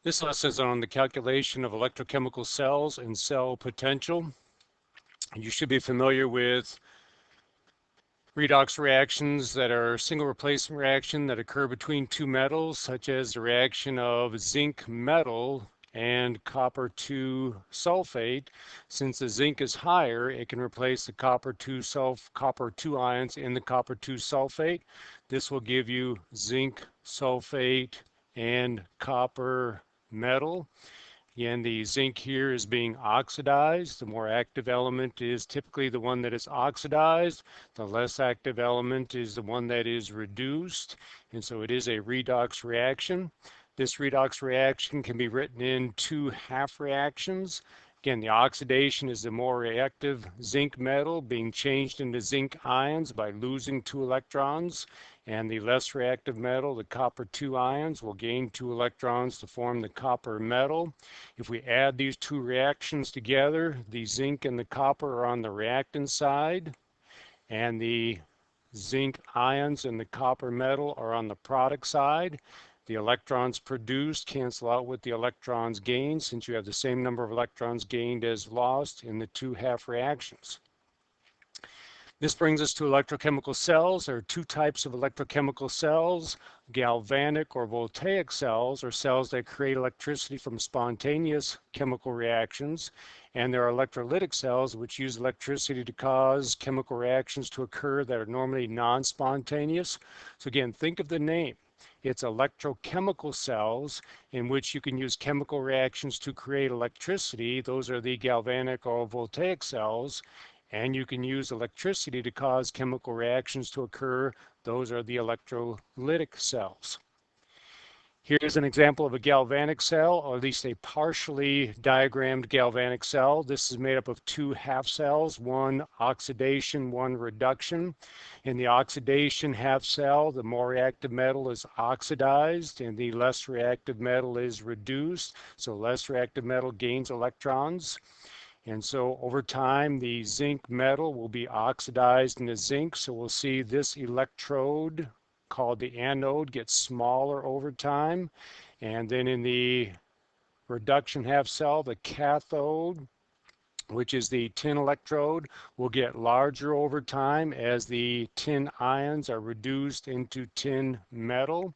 This lesson is on the calculation of electrochemical cells and cell potential. You should be familiar with redox reactions that are single replacement reaction that occur between two metals, such as the reaction of zinc metal and copper 2 sulfate. Since the zinc is higher, it can replace the copper 2 ions in the copper 2 sulfate. This will give you zinc sulfate and copper metal. Again, the zinc here is being oxidized. The more active element is typically the one that is oxidized. The less active element is the one that is reduced. And so it is a redox reaction. This redox reaction can be written in two half reactions. Again, the oxidation is the more reactive zinc metal being changed into zinc ions by losing 2 electrons, and the less reactive metal, the copper 2 ions, will gain 2 electrons to form the copper metal. If we add these two reactions together, the zinc and the copper are on the reactant side, and the zinc ions and the copper metal are on the product side. The electrons produced cancel out with the electrons gained, since you have the same number of electrons gained as lost in the two half reactions. This brings us to electrochemical cells. There are two types of electrochemical cells. Galvanic or voltaic cells are cells that create electricity from spontaneous chemical reactions. And there are electrolytic cells which use electricity to cause chemical reactions to occur that are normally non-spontaneous. So again, think of the name. It's electrochemical cells in which you can use chemical reactions to create electricity. Those are the galvanic or voltaic cells. And you can use electricity to cause chemical reactions to occur. Those are the electrolytic cells. Here's an example of a galvanic cell, or at least a partially diagrammed galvanic cell. This is made up of two half cells, one oxidation, one reduction. In the oxidation half cell, the more reactive metal is oxidized and the less reactive metal is reduced. So less reactive metal gains electrons. And so over time, the zinc metal will be oxidized into zinc. So we'll see this electrode called the anode gets smaller over time. And then in the reduction half cell, the cathode, which is the tin electrode, will get larger over time as the tin ions are reduced into tin metal.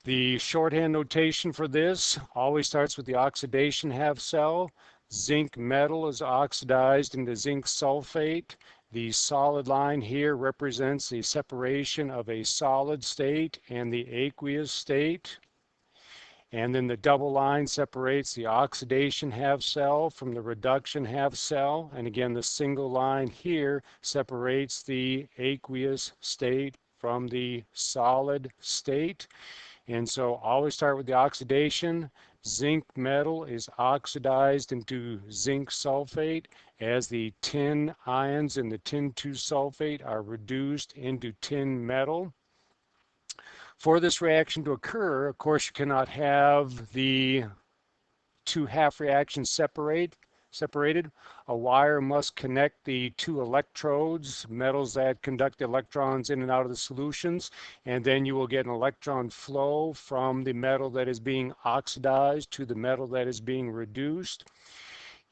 The shorthand notation for this always starts with the oxidation half cell. Zinc metal is oxidized into zinc sulfate. The solid line here represents the separation of a solid state and the aqueous state. And then the double line separates the oxidation half cell from the reduction half cell. And again, the single line here separates the aqueous state from the solid state. And so always start with the oxidation. Zinc metal is oxidized into zinc sulfate as the tin ions in the tin 2 sulfate are reduced into tin metal. For this reaction to occur, of course, you cannot have the two half reactions separated. A wire must connect the two electrodes, metals that conduct the electrons in and out of the solutions, and then you will get an electron flow from the metal that is being oxidized to the metal that is being reduced.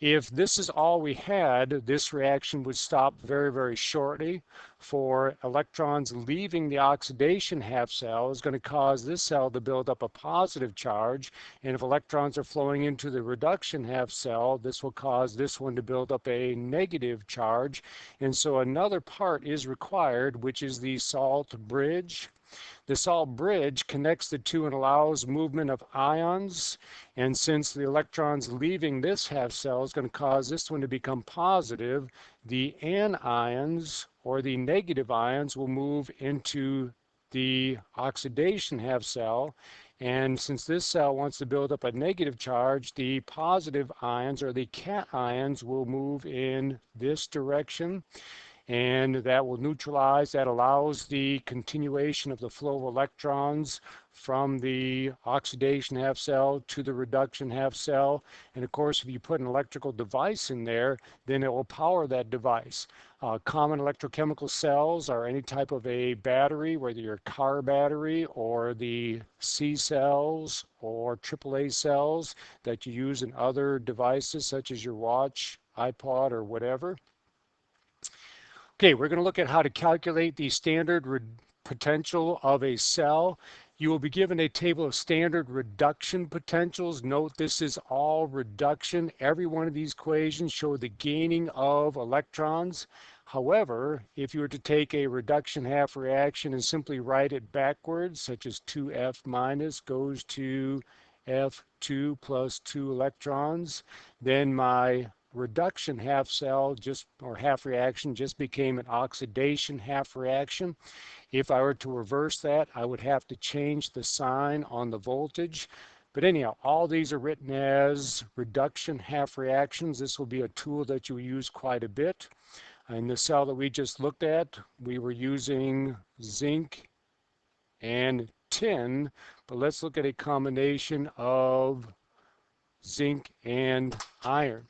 If this is all we had, this reaction would stop very, very shortly. For electrons leaving the oxidation half cell is going to cause this cell to build up a positive charge. And if electrons are flowing into the reduction half cell, this will cause this one to build up a negative charge. And so another part is required, which is the salt bridge. The salt bridge connects the two and allows movement of ions. And since the electrons leaving this half cell is going to cause this one to become positive, the anions or the negative ions will move into the oxidation half cell. And since this cell wants to build up a negative charge, the positive ions or the cations will move in this direction. And that will neutralize, that allows the continuation of the flow of electrons from the oxidation half cell to the reduction half cell. And of course, if you put an electrical device in there, then it will power that device. Common electrochemical cells are any type of a battery, whether your car battery or the C cells or AAA cells that you use in other devices such as your watch, iPod, or whatever. Okay, we're going to look at how to calculate the standard potential of a cell. You will be given a table of standard reduction potentials. Note this is all reduction. Every one of these equations show the gaining of electrons. However, if you were to take a reduction half reaction and simply write it backwards, such as 2F minus goes to F2 plus 2 electrons, then my reduction half cell just or half reaction just became an oxidation half reaction. If I were to reverse that, I would have to change the sign on the voltage. But anyhow, all these are written as reduction half reactions. This will be a tool that you use quite a bit. In the cell that we just looked at, we were using zinc and tin, but let's look at a combination of zinc and iron.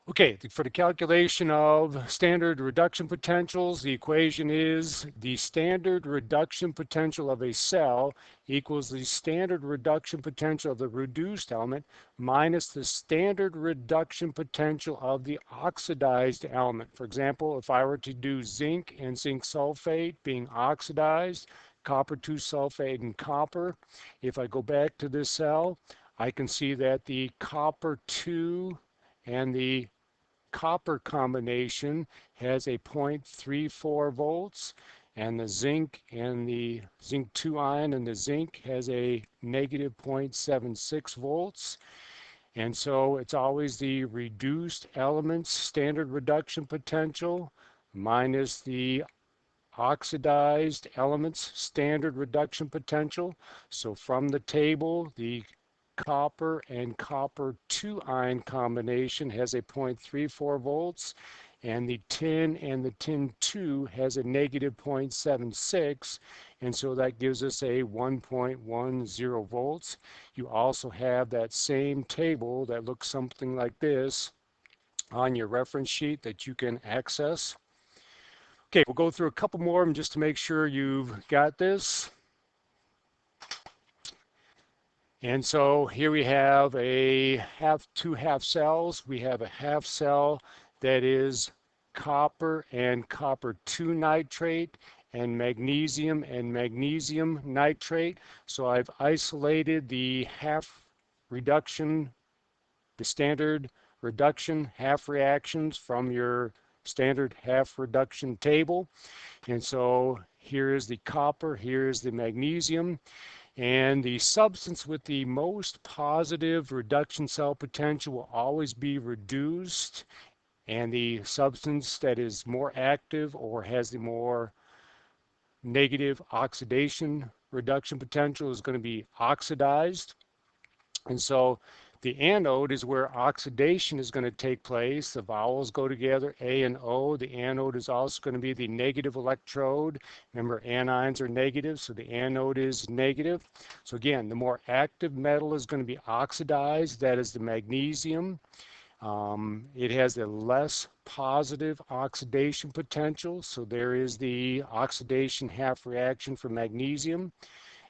Okay, for the calculation of standard reduction potentials, the equation is the standard reduction potential of a cell equals the standard reduction potential of the reduced element minus the standard reduction potential of the oxidized element. For example, if I were to do zinc and zinc sulfate being oxidized, copper 2 sulfate and copper, if I go back to this cell, I can see that the copper 2 and the copper combination has a 0.34 volts, and the zinc and the zinc 2 ion and the zinc has a negative 0.76 volts. And so it's always the reduced elements standard reduction potential minus the oxidized elements standard reduction potential. So from the table, the copper and copper 2 ion combination has a 0.34 volts, and the tin and the tin 2 has a negative 0.76, and so that gives us a 1.10 volts. You also have that same table that looks something like this on your reference sheet that you can access. Okay, we'll go through a couple more of them just to make sure you've got this. And so here we have two half cells. We have a half cell that is copper and copper 2 nitrate and magnesium nitrate. So I've isolated the half reduction, the standard reduction half reactions from your standard half reduction table. And so here is the copper, here is the magnesium. And the substance with the most positive reduction cell potential will always be reduced, and the substance that is more active or has the more negative oxidation reduction potential is going to be oxidized. And so the anode is where oxidation is going to take place. The vowels go together, A and O. The anode is also going to be the negative electrode. Remember, anions are negative, so the anode is negative. So again, the more active metal is going to be oxidized. That is the magnesium. It has a less positive oxidation potential, so there is the oxidation half reaction for magnesium.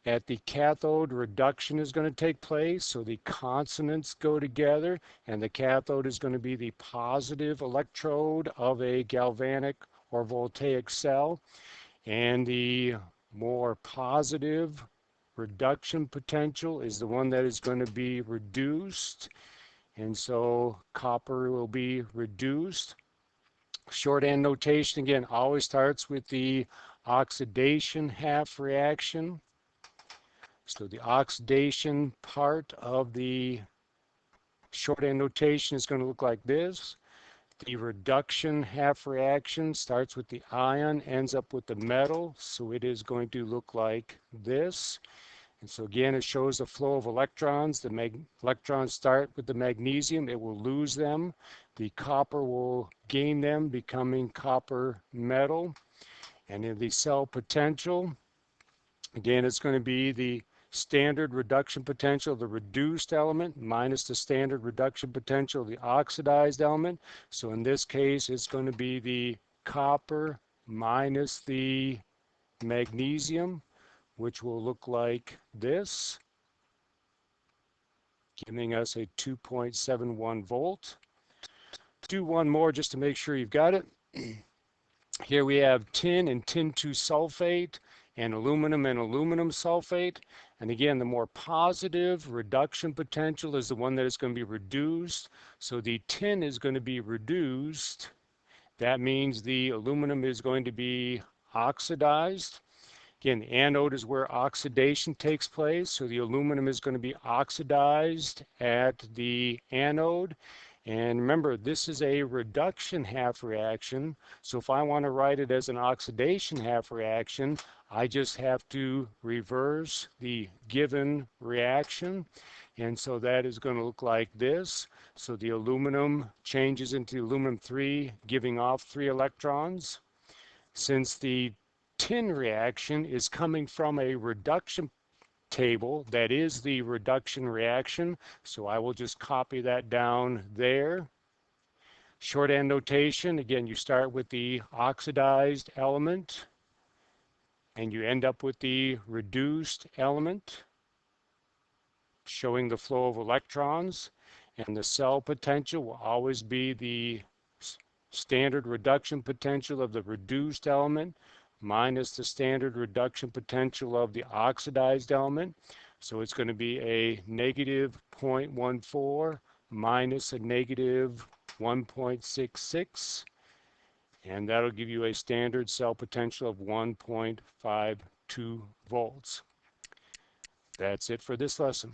At the cathode, reduction is going to take place, so the consonants go together, and the cathode is going to be the positive electrode of a galvanic or voltaic cell, and the more positive reduction potential is the one that is going to be reduced, and so copper will be reduced. Shorthand notation again always starts with the oxidation half reaction. So the oxidation part of the shorthand notation is going to look like this. The reduction half reaction starts with the ion, ends up with the metal, so it is going to look like this. And so again, it shows the flow of electrons. The electrons start with the magnesium, it will lose them. The copper will gain them, becoming copper metal. And in the cell potential, again, it's going to be the standard reduction potential of the reduced element minus the standard reduction potential of the oxidized element. So in this case, it's going to be the copper minus the magnesium, which will look like this, giving us a 2.71 volt. Do one more just to make sure you've got it. Here we have tin and tin 2 sulfate and aluminum sulfate. And again, the more positive reduction potential is the one that is going to be reduced. So the tin is going to be reduced. That means the aluminum is going to be oxidized. Again, the anode is where oxidation takes place. So the aluminum is going to be oxidized at the anode. And remember, this is a reduction half reaction. So if I want to write it as an oxidation half reaction, I just have to reverse the given reaction. And so that is going to look like this. So the aluminum changes into aluminum 3, giving off 3 electrons. Since the tin reaction is coming from a reduction table, that is the reduction reaction, so I will just copy that down there. Shorthand notation, again, you start with the oxidized element and you end up with the reduced element, showing the flow of electrons, and the cell potential will always be the standard reduction potential of the reduced element minus the standard reduction potential of the oxidized element. So it's going to be a negative 0.14 minus a negative 1.66, and that'll give you a standard cell potential of 1.52 volts. That's it for this lesson.